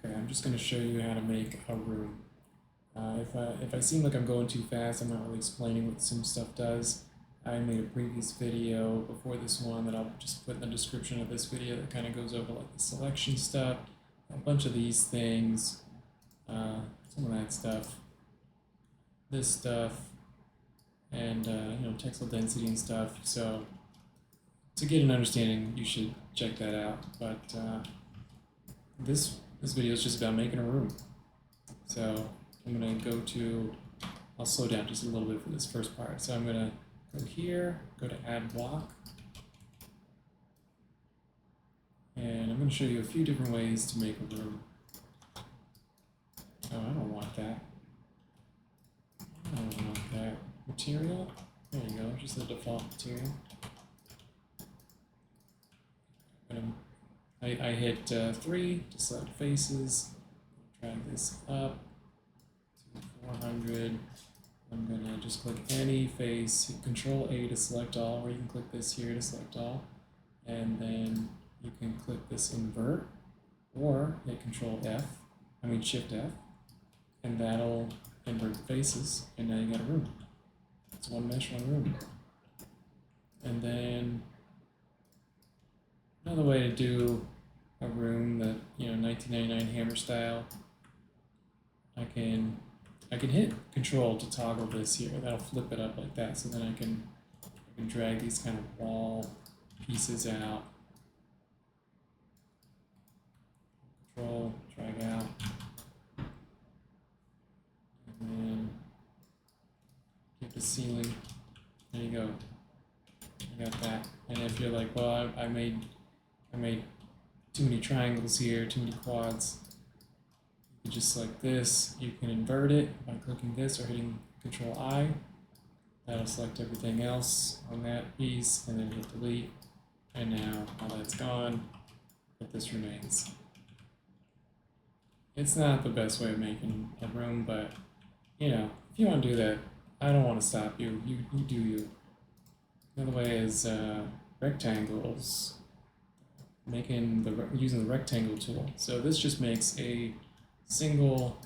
Okay, I'm just going to show you how to make a room. If I seem like I'm going too fast, I'm not really explaining what some stuff does. I made a previous video before this one that I'll just put in the description of this video that kind of goes over like the selection stuff, a bunch of these things, some of that stuff, this stuff, and you know, textile density and stuff. So to get an understanding, you should check that out. But this video is just about making a room. So I'm going to go to, I'll slow down just a little bit for this first part. So I'm going to go here, go to add block, and I'm going to show you a few different ways to make a room. Oh, I don't want that. I don't want that. Material, there you go, just the default material. I hit 3 to select faces, drag this up to 400. I'm going to just click any face, hit Control A to select all, or you can click this here to select all, and then you can click this invert, or hit Shift F, and that'll invert the faces, and now you got a room. It's one mesh, one room. And then another way to do a room that, you know, 1999 hammer style, I can hit Control to toggle this here. That'll flip it up like that. So then I can drag these kind of wall pieces out. Control, drag out, and then get the ceiling. There you go. You got that. And if you're like, well, I made too many triangles here, too many quads, you can just select this. You can invert it by clicking this or hitting Control I. That'll select everything else on that piece, and then hit delete. And now all that's gone, but this remains. It's not the best way of making a room, but you know, if you want to do that, I don't want to stop you. You do you. Another way is rectangles. Using the rectangle tool. So this just makes a single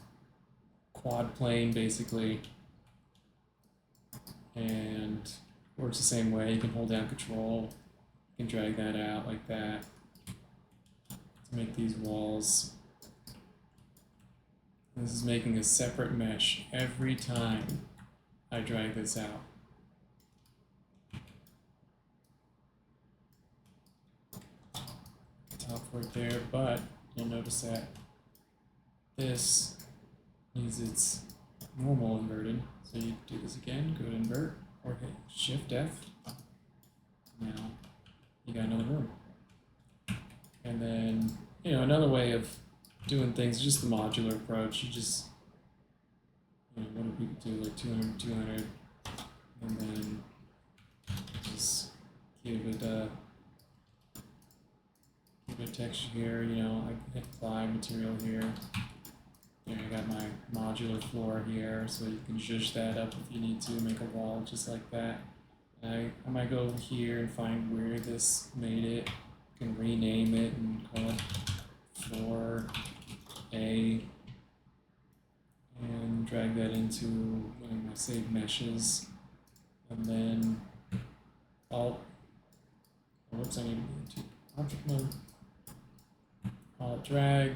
quad plane basically, and works the same way. You can hold down Control, you can drag that out like that to make these walls. This is making a separate mesh every time I drag this out. Top for it there, but you'll notice that this needs its normal inverted. So you do this again, go to invert, or hit Shift F. Now you got another room. And then, you know, another way of doing things is just the modular approach. You just, you know, what do people do? Like 200, 200, and then just give it a texture here. You know, I hit apply material here. You know, I got my modular floor here, so you can zhuzh that up if you need to, make a wall just like that. And I might go over here and find where this made it. I can rename it and call it floor A, and drag that into one of my saved meshes, and then whoops, I need to go into object mode. Alt drag,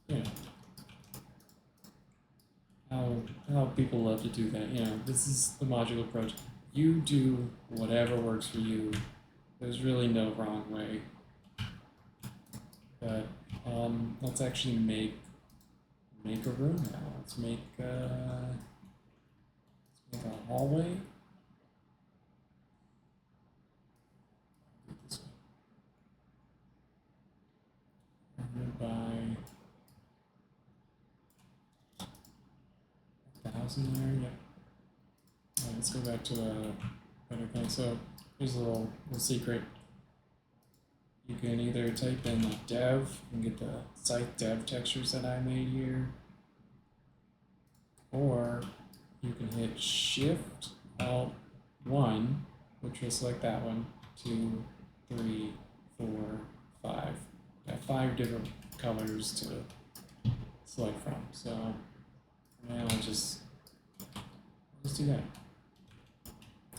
yeah. How people love to do that. You know, this is the modular approach. You do whatever works for you. There's really no wrong way. But let's actually make a room now. Let's make a hallway. This way. By 1,000 there. Yep. All right, let's go back to a better thing. So here's a little secret. You can either type in like dev and get the Scythe dev textures that I made here, or you can hit Shift Alt 1, which will select that one, to 3, 4, 5. Got 5 different colors to select from. So now I'll just do that.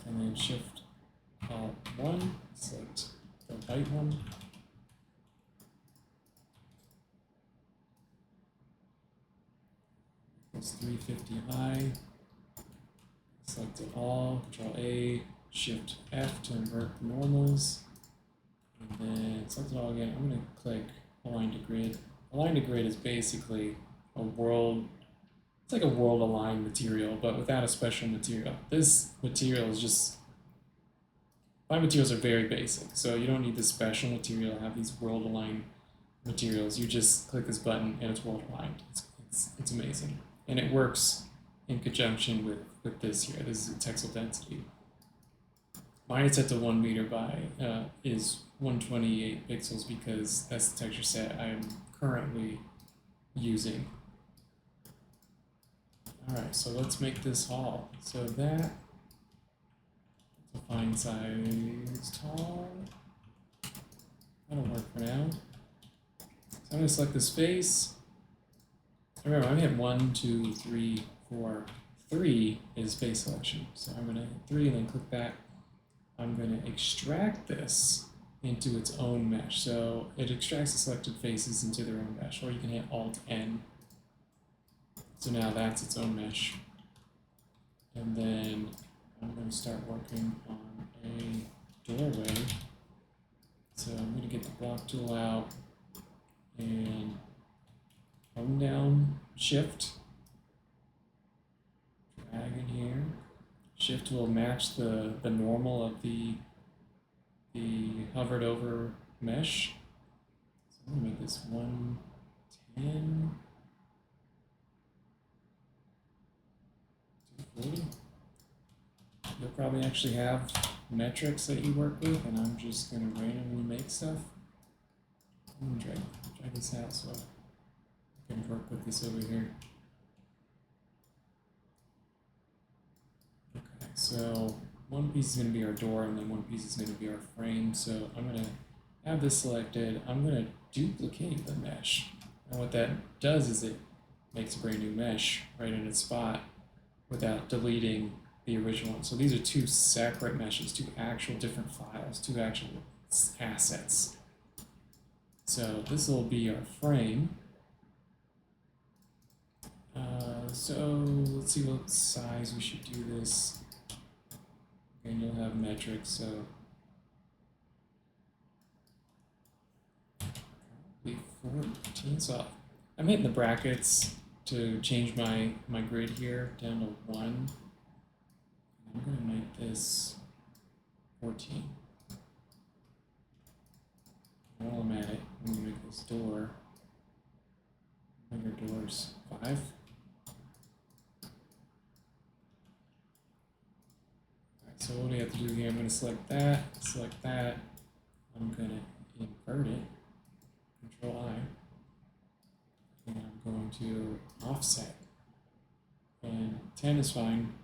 And then Shift Alt 1, select the white one. It's 350 high. Select it all, Control A, Shift F to invert the normals. And then select it all again. I'm going to click Align to Grid. Align to Grid is basically a world, it's like a world aligned material, but without a special material. This material is just, my materials are very basic, so you don't need the special material to have these world aligned materials. You just click this button and it's world aligned. It's amazing. And it works in conjunction with this here. This is a texel density. Mine is set to 1 meter by is 128 pixels because that's the texture set I'm currently using. Alright, so let's make this tall. So that's a fine size tall. That'll work for now. So I'm going to select this face. Remember, I'm hitting 1, 2, 3, 4. 3 is face selection. So I'm going to hit 3 and then click that. I'm going to extract this into its own mesh. So it extracts the selected faces into their own mesh, or you can hit Alt-N. So now that's its own mesh. And then I'm going to start working on a doorway. So I'm going to get the block tool out and come down, Shift, drag in here. Shift will match the normal of the hovered over mesh. So I'm going to make this 110, 240. You'll probably actually have metrics that you work with, and I'm just going to randomly make stuff. I'm going to drag this out so I can work with this over here. Okay, so one piece is going to be our door, and then one piece is going to be our frame. So I'm going to have this selected. I'm going to duplicate the mesh. And what that does is it makes a brand new mesh right in its spot without deleting the original one. So these are 2 separate meshes, 2 actual different files, 2 actual assets. So this will be our frame. So let's see what size we should do this. And you'll have metrics, so probably 14. So I'm hitting the brackets to change my grid here down to 1. I'm going to make this 14. While I'm at it, I'm going to make this door. Make our doors 5. So what do we have to do here? I'm going to select that. I'm going to invert it, Control I, and I'm going to offset. And 10 is fine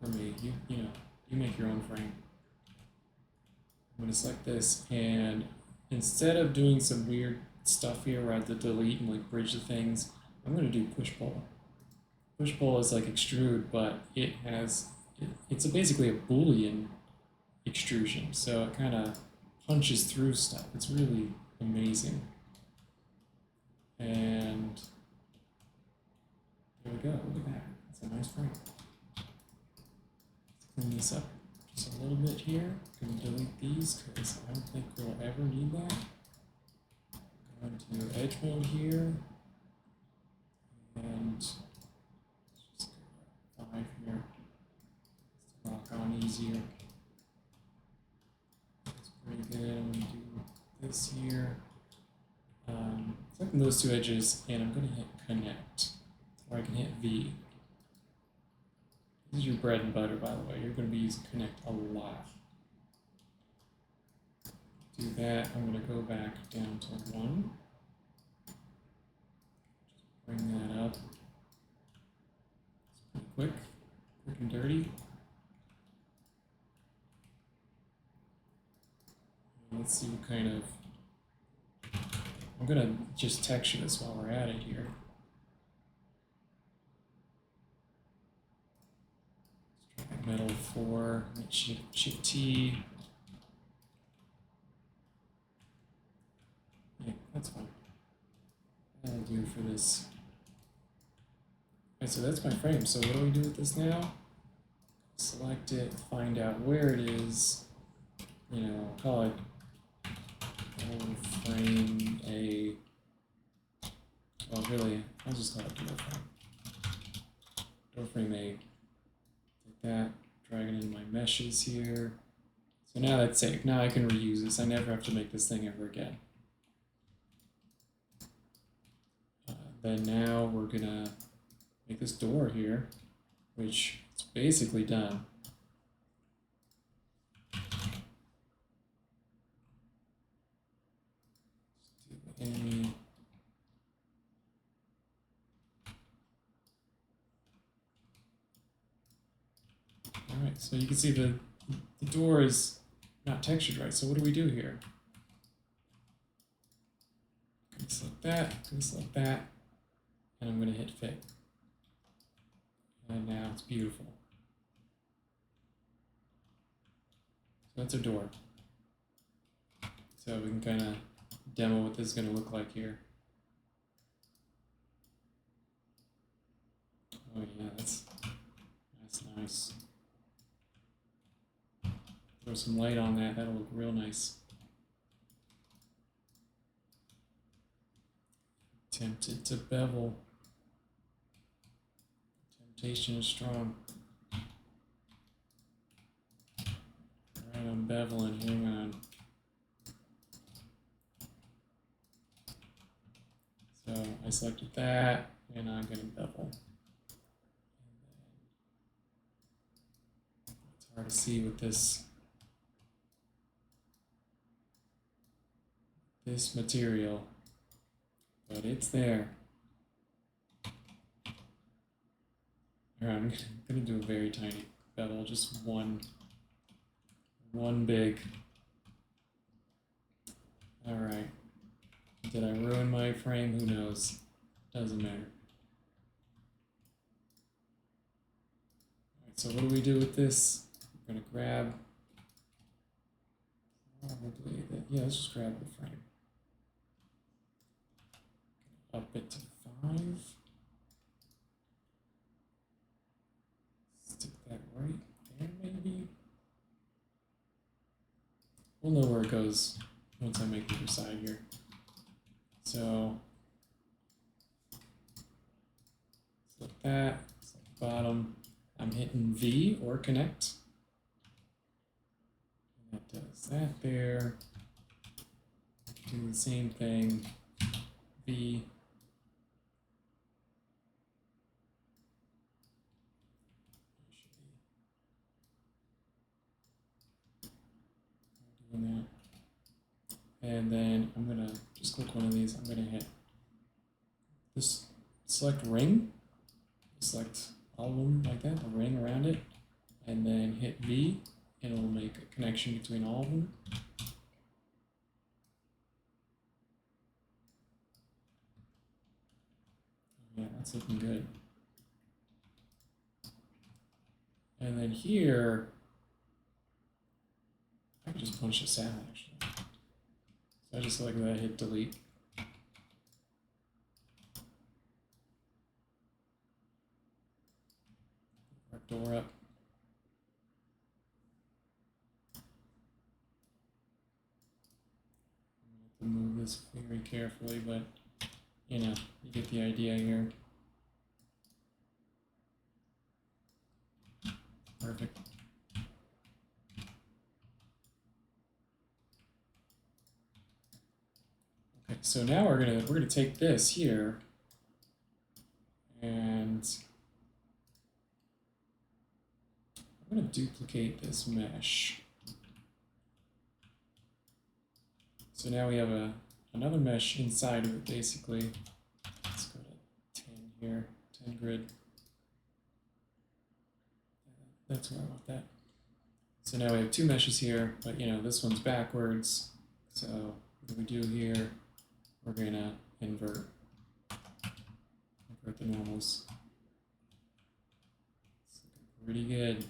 for me. You make your own frame. I'm going to select this, and instead of doing some weird stuff here where I have to delete and like bridge the things, I'm going to do push-pull. Push-pull is like extrude, but it's basically a Boolean extrusion, so it kind of punches through stuff. It's really amazing. And there we go, look at that. It's a nice frame. Let's clean this up just a little bit here. I'm going to delete these because I don't think we'll ever need that. Go into edge mode here, and just go 5 here. Let's lock on easier. That's pretty good. I'm going to do this here. Selecting those 2 edges, and I'm going to hit connect, or I can hit V. This is your bread and butter, by the way. You're going to be using connect a lot. Do that. I'm going to go back down to 1. Just bring that up. It's pretty quick and dirty. Let's see what kind of, I'm gonna just texture this while we're at it here. Let's try metal 4, shift T. Yeah, that's fine. That'll do for this. Okay, so that's my frame. So what do we do with this now? Select it, find out where it is, you know, call it frame A, well really, I'll just call it door frame. Door frame A. Take that, drag it into my meshes here. So now that's safe. Now I can reuse this. I never have to make this thing ever again. Then now we're gonna make this door here, which is basically done. All right, so you can see the door is not textured right. So what do we do here? I'm gonna select that, and I'm gonna hit fit. And now it's beautiful. So that's a door. So we can kind of demo what this is going to look like here. Oh yeah, that's nice. Throw some light on that, that'll look real nice. Tempted to bevel. Temptation is strong. Alright, I'm beveling, hang on. So I selected that, and I'm going to bevel. It's hard to see with this material, but it's there. All right, I'm going to do a very tiny bevel, just one big. All right. Did I ruin my frame? Who knows? Doesn't matter. All right, so what do we do with this? We're going to grab, probably, yeah, let's just grab the frame. Up it to 5. Stick that right there, maybe. We'll know where it goes once I make the other side here. So, select that, select the bottom. I'm hitting V or connect. And that does that there. Do the same thing, V. Doing that. And then I'm gonna just click one of these. I'm gonna hit this, select ring, select all of them like that, a ring around it, and then hit V, and it'll make a connection between all of them. Yeah, that's looking good. And then here, I can just punch this out actually. So I just select that, hit delete. Our door up. I'm going to have to move this very carefully, but you know, you get the idea here. Perfect. Okay, so now we're gonna take this here and I'm gonna duplicate this mesh. So now we have another mesh inside of it basically. Let's go to 10 here, 10 grid. That's where I want that. So now we have 2 meshes here, but you know, this one's backwards. So what we do here, we're gonna invert the normals. It's looking pretty good.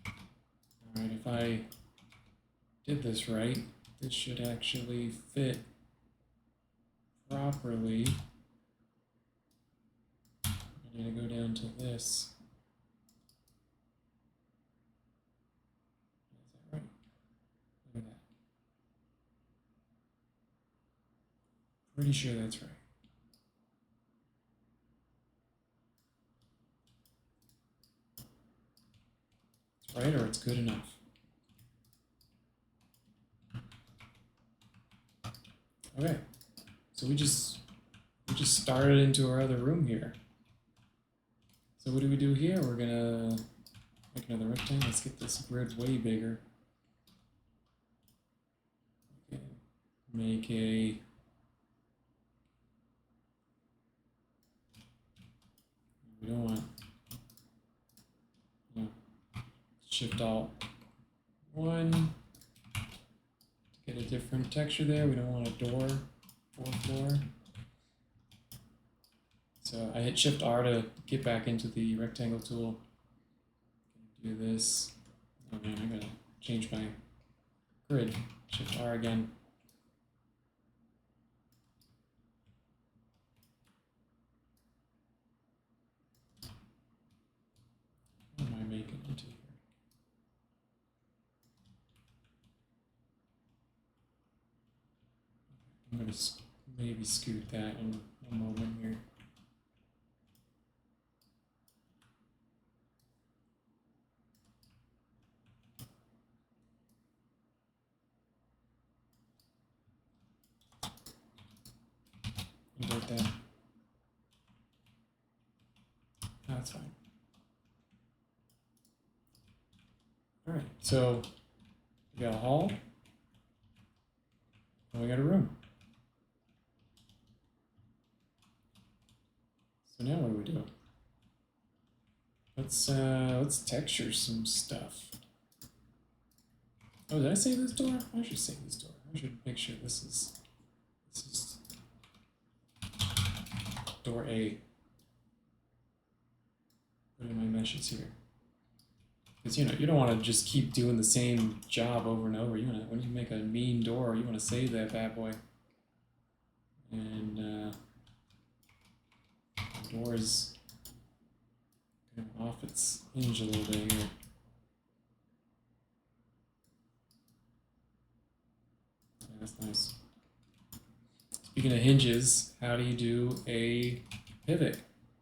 All right, if I did this right, this should actually fit properly. I need to go down to this. Is that right? Look at that. Pretty sure that's right. It's right, or it's good enough. Okay, so we just started into our other room here. So what do we do here? We're gonna make another rectangle. Let's get this grid way bigger. Okay. Make a we don't want Shift Alt 1 to get a different texture there. We don't want a door floor. So I hit Shift R to get back into the rectangle tool. Do this. Oh man, I gotta change my grid. Shift R again. What am I making into here? I'm gonna maybe scoot that in a moment here. Invert that. That's fine. All right, so we got a hall, and we got a room. So now what do we do? Let's texture some stuff. Oh, did I save this door? I should save this door. I should make sure this is door A. Put in my meshes here. Because you don't want to just keep doing the same job over and over. When you make a mean door, you want to save that bad boy. And the door is kind of off its hinge a little bit here. Yeah, that's nice. Speaking of hinges, how do you do a pivot?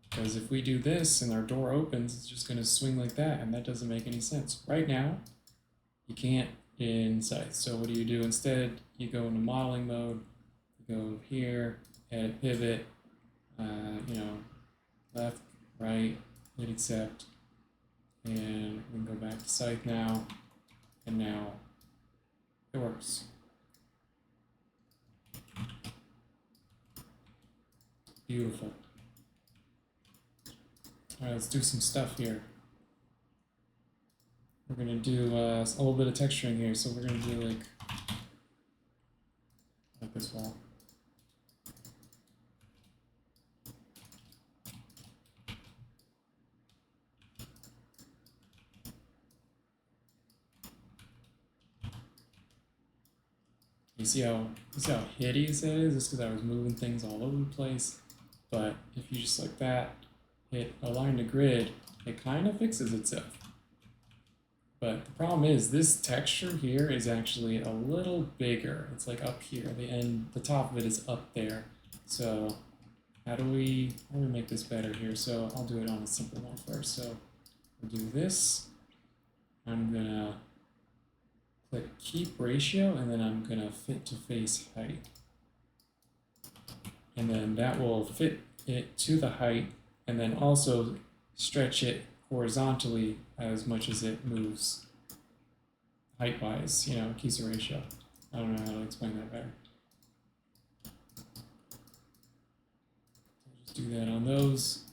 Because if we do this and our door opens, it's just going to swing like that, and that doesn't make any sense. Right now, you can't in Scythe. So what do? Instead, you go into modeling mode, you go here, add pivot, left, right, hit accept, and we can go back to Scythe now, and now it works. Beautiful. All right, let's do some stuff here. We're gonna do a little bit of texturing here, so we're gonna do like this wall. You see how hideous that is? Just because I was moving things all over the place. But if you just like that, hit align to grid, it kind of fixes itself. But the problem is this texture here is actually a little bigger. It's like up here. The top of it is up there. So how do we make this better here? So I'll do it on a simple one first. So we'll do this. I'm gonna click keep ratio, and then I'm gonna fit to face height. And then that will fit it to the height, and then also stretch it horizontally as much as it moves height-wise, keeps the ratio. I don't know how to explain that better. So just do that on those.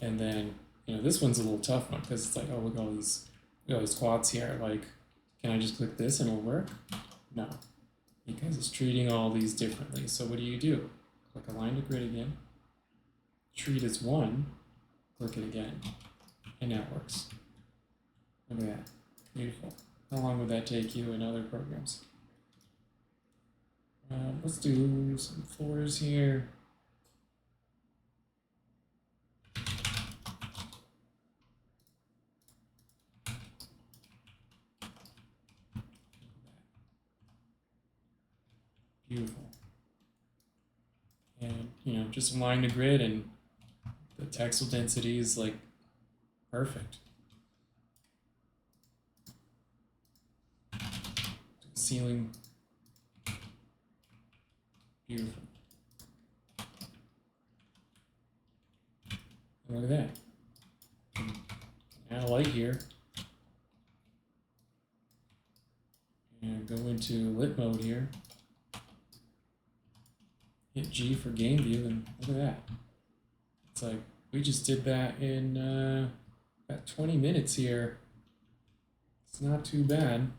And then, this one's a little tough one because it's like, oh, look at all these quads here. Like, can I just click this and it'll work? No. because it's treating all these differently. So what do? Click Align to Grid again, treat as one, click it again, and now it works. Look at that, beautiful. How long would that take you in other programs? Let's do some floors here. Beautiful. And, you know, just align the grid and the texel density is like perfect. Ceiling, beautiful. And look at that. Add a light here. And go into lit mode here. Hit G for game view, and look at that. It's like we just did that in about 20 minutes here. It's not too bad.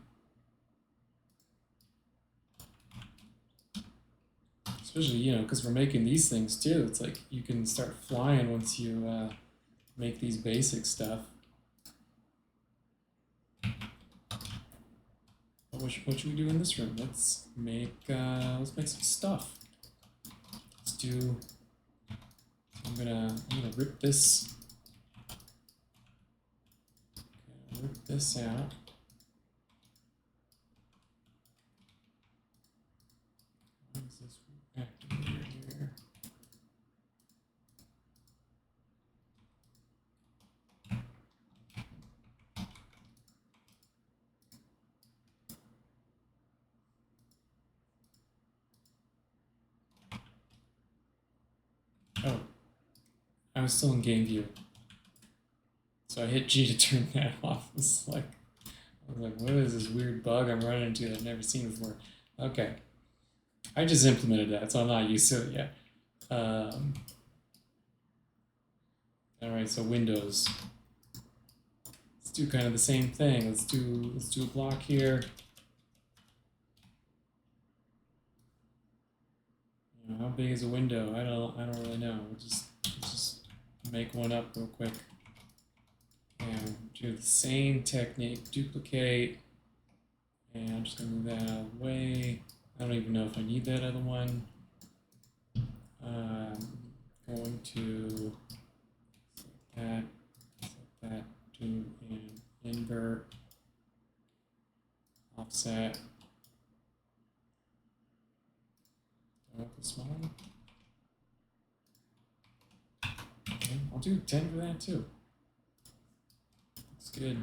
Especially, you know, because we're making these things too. It's like you can start flying once you make these basic stuff. But what should we do in this room? Let's make some stuff. Let's do. I'm gonna rip this. Okay, rip this out. What is this activator here? Oh, I was still in game view. So I hit G to turn that off. It's like, I was like, what is this weird bug I'm running into that I've never seen before? Okay. I just implemented that, so I'm not used to it yet. All right, so Windows. Let's do kind of the same thing. Let's do a block here. You know, how big is a window? I don't really know. Let's just make one up real quick. And do the same technique, duplicate, and I'm just gonna move that out of the way. I don't even know if I need that other one. Going to set that to an invert, offset. I want the small one. Okay, I'll do 10 for that too. That's good.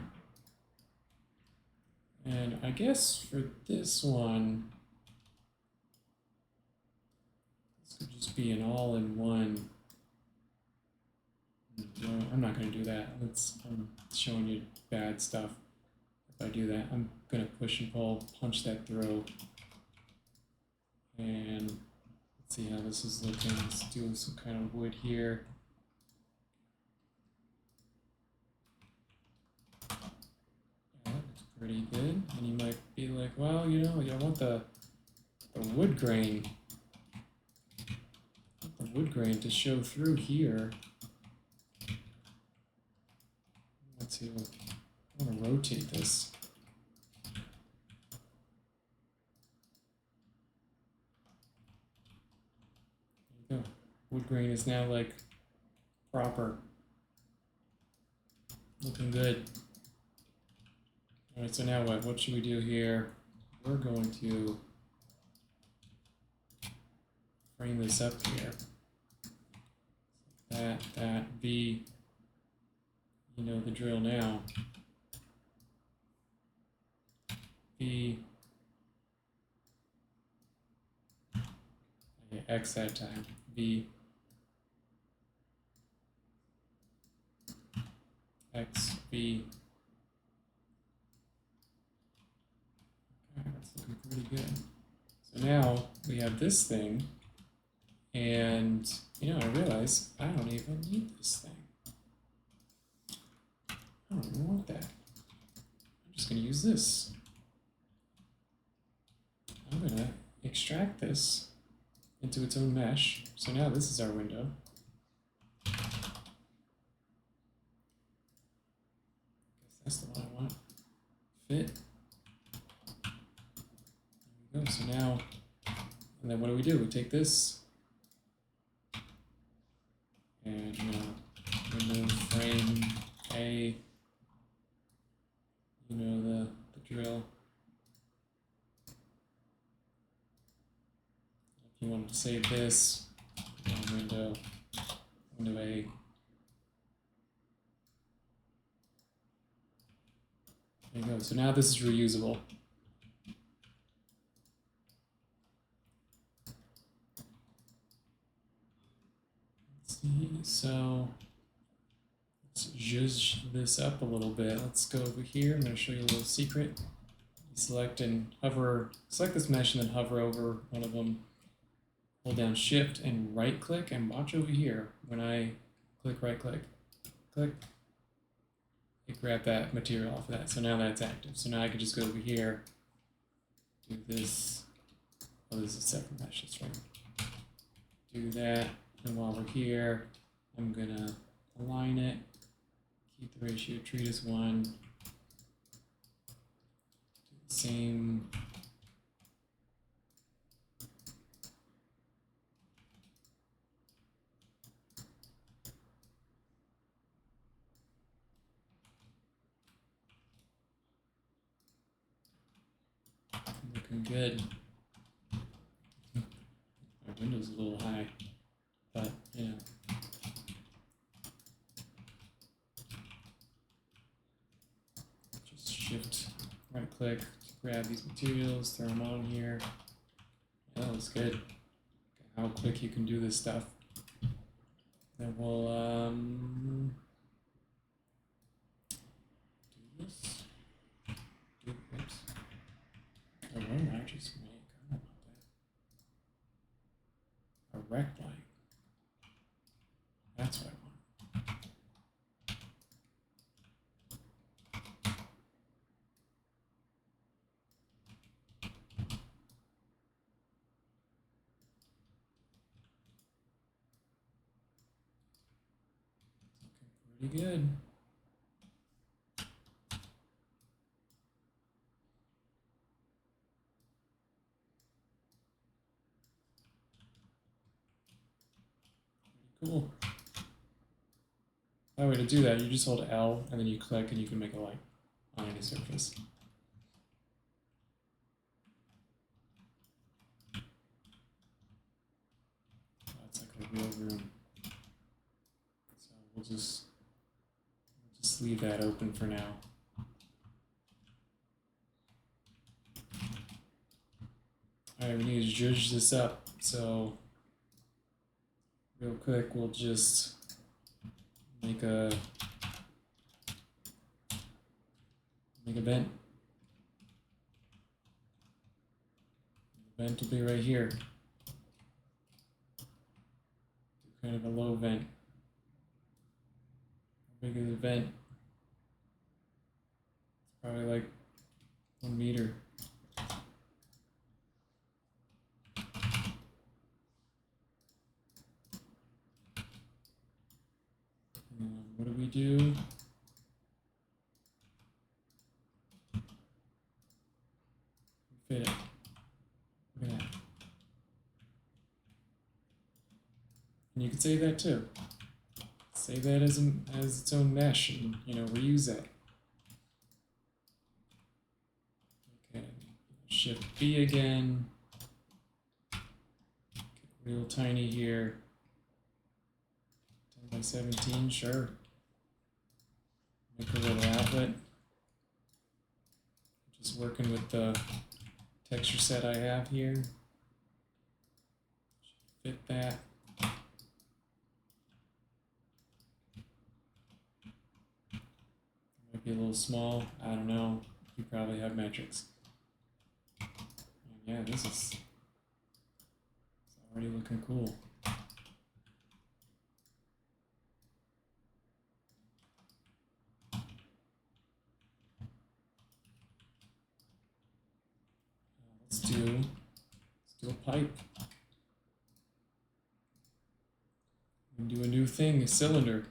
And I guess for this one, this could just be an all-in-one. No, I'm not going to do that. I'm showing you bad stuff. If I do that, I'm going to push and pull, punch that through. And let's see how this is looking. Let's do some kind of wood here. That looks pretty good. And you might be like, well, you know, I want the wood grain. The wood grain to show through here. Let's see, I want to rotate this. There you go. Wood grain is now like proper. Looking good. All right, so now what? What should we do here? We're going to frame this up here. That, V. You know the drill now. V. Okay, X that time. V. X, V. Okay, that's looking pretty good. So now we have this thing, and you know, I realize I don't even need this thing. I don't even want that. I'm just going to use this. I'm going to extract this into its own mesh. So now this is our window. Guess that's the one I want. Fit. There we go. So now, and then what do? We take this and remove frame A. You know the drill. If you want to save this, window A. There you go. So now this is reusable. Let's see. So let's zhuzh this up a little bit. Let's go over here. I'm going to show you a little secret. Select and hover. Select this mesh and then hover over one of them. Hold down Shift and right click and watch over here. When I click right click, it grabbed that material off of that. So now that's active. So now I can just go over here, do this. Oh, this is a separate mesh, that's right. Do that, and while we're here, I'm gonna align it, keep the ratio treat as 1. Do the same. Looking good. My window's a little high, but yeah. Just Shift, right click, grab these materials, throw them on here. Yeah, that looks good. How quick you can do this stuff. Then we'll do this. Oops. Oh, what did I just make? I don't know that. A rect light. That's what I want. Looking pretty good. Cool. By the way, to do that, you just hold L and then you click and you can make a light on any surface. That's like a real room. So we'll just leave that open for now. All right, we need to judge this up. So real quick, we'll just make a vent. The vent will be right here. Do kind of a low vent. How big is the vent? It's probably like 1 meter. What do we do? Fit it. Look at that. And you can save that too. Save that as its own mesh and reuse that. Okay, Shift B again. Get real tiny here. 10 by 17, sure. Make a little outlet. Just working with the texture set I have here. Fit that. Might be a little small. I don't know. You probably have metrics. And yeah, this is already looking cool. Let's do pipe. And do a new thing, a cylinder.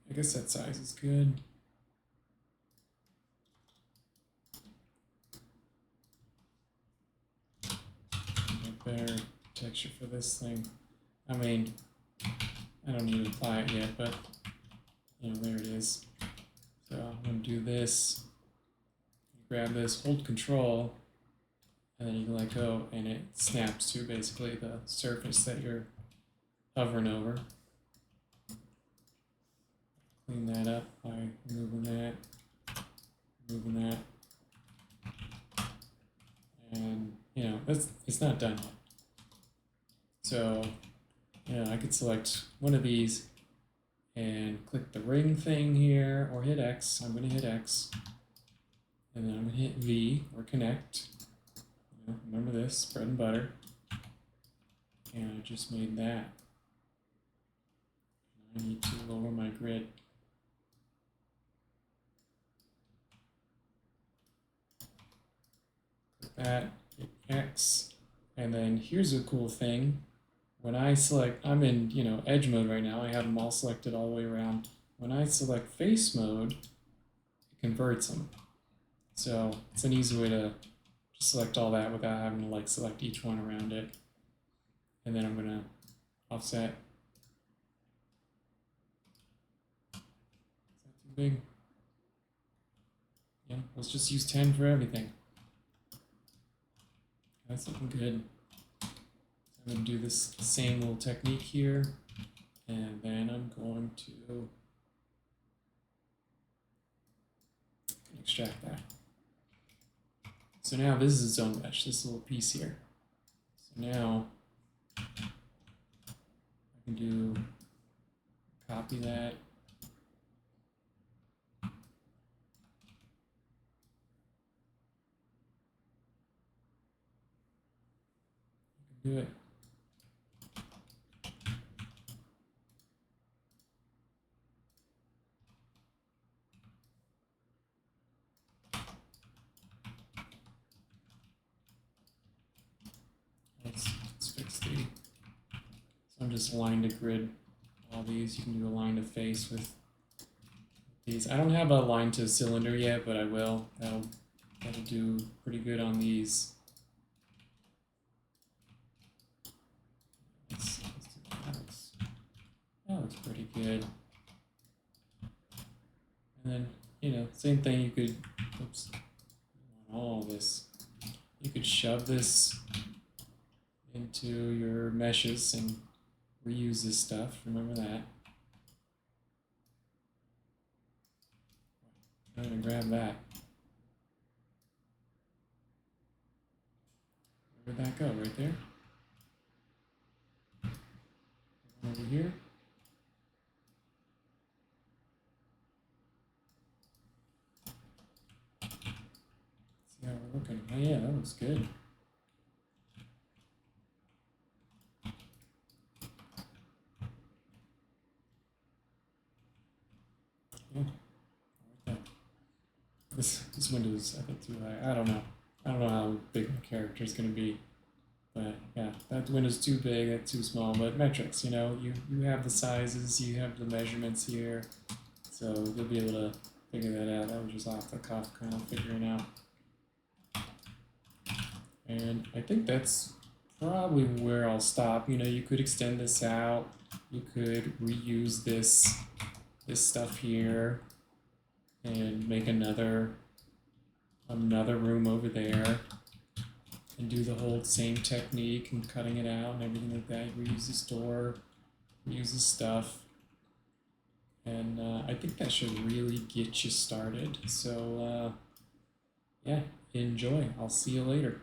I guess that size is good. Get better texture for this thing. I mean, I don't need to apply it yet, but you know, there it is. So I'm gonna do this. Grab this, hold control, and then you can let go, and it snaps to basically the surface that you're hovering over. Clean that up by removing that, and you know, it's not done yet. So, you know, I could select one of these and click the ring thing here, or hit X. I'm going to hit X, and then I'm going to hit V or connect. You know, remember this, bread and butter. And I just made that. I need to lower my grid. Click that, hit X, and then here's a cool thing. When I select, I'm in, you know, edge mode right now. I have them all selected all the way around. When I select face mode, it converts them. So it's an easy way to just select all that without having to like select each one around it. And then I'm gonna offset. Is that too big? Yeah, let's just use 10 for everything. That's looking good. I'm going to do this same little technique here, and then I'm going to extract that. So now this is zone mesh, this little piece here. So now I can do copy that. I can do it. Let's fix the, so I'm just align to grid all these. You can do align to face with these. I don't have a line to cylinder yet, but I will. That'll do pretty good on these. Let's do that looks pretty good. And then, you know, same thing, you could, oops, all this. You could shove this into your meshes and reuse this stuff. Remember that. I'm going to grab that. Where'd that go? Right there? Over here? See how we're looking. Oh yeah, that looks good. Yeah, I like that. This window's, I think, too high. I don't know. I don't know how big my character is going to be. But yeah, that window's too big, that's too small. But metrics, you know, you have the sizes, you have the measurements here. So you'll be able to figure that out. That was just off the cuff, kind of figuring out. And I think that's probably where I'll stop. You know, you could extend this out. You could reuse this stuff here and make another room over there and do the whole same technique and cutting it out and everything like that. Reuse this door, reuse this stuff. And I think that should really get you started. So yeah, enjoy. I'll see you later.